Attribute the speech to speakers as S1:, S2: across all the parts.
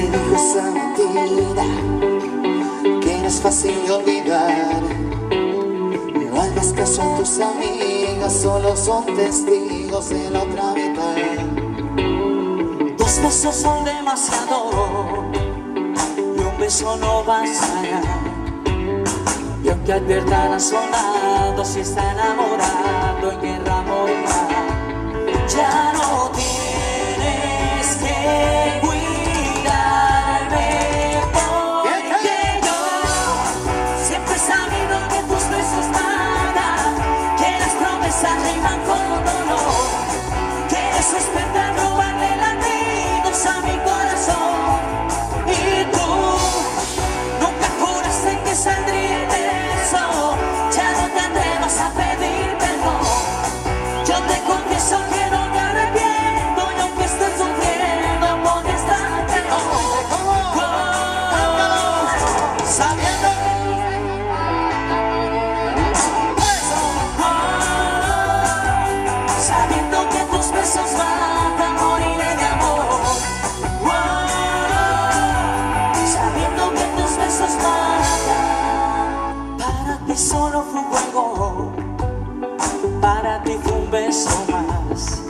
S1: dijo esa mentira que no es fácil de olvidar. No hagas caso a tus amigas, solo son testigos de la otra mitad.
S2: Dos besos son demasiado y un beso no bastará. Y aunque adviertan a soldado, si está enamorado en guerra morirá. Ya no tienes que cuidarme, porque yo siempre he sabido que tus besos matan, que las promesas riman con dolor, que eres experta en robarle latidos a mi corazón. Y tú nunca juraste que saldría de eso, ya no te atrevas a pedir perdón. Yo te confieso que no me arrepiento, y aunque estés sufriendo por esta perdón. Sabiendo sabiendo que tus besos matan, moriré de amor. Sabiendo que tus besos matan. Para ti solo fue un juego, para ti fue un beso más.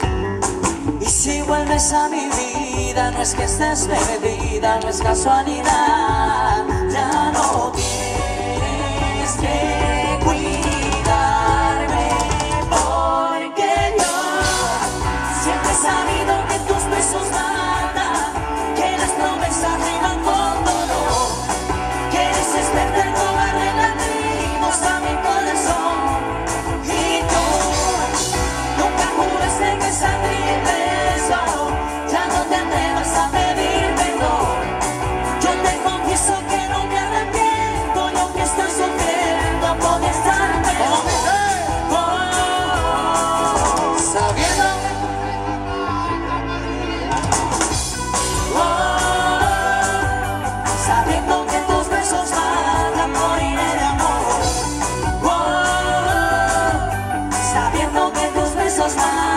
S2: Y si vuelves a mi vida, no es que estés perdida, no es casualidad. Ya no tienes que cuidarme, porque yo siempre he sabido que tus besos matan, que las promesas riman con dolor, que eres experta en robarle latidos a mi corazón. Y tú nunca juraste que saldría ileso, ya no te atrevas a pedir perdón. Yo te confieso que no me arrepiento, y aunque estoy sufriendo por estar mejor.
S1: Sabiendo
S2: Sabiendo que tus besos matan, moriré de amor. Sabiendo que tus besos matan.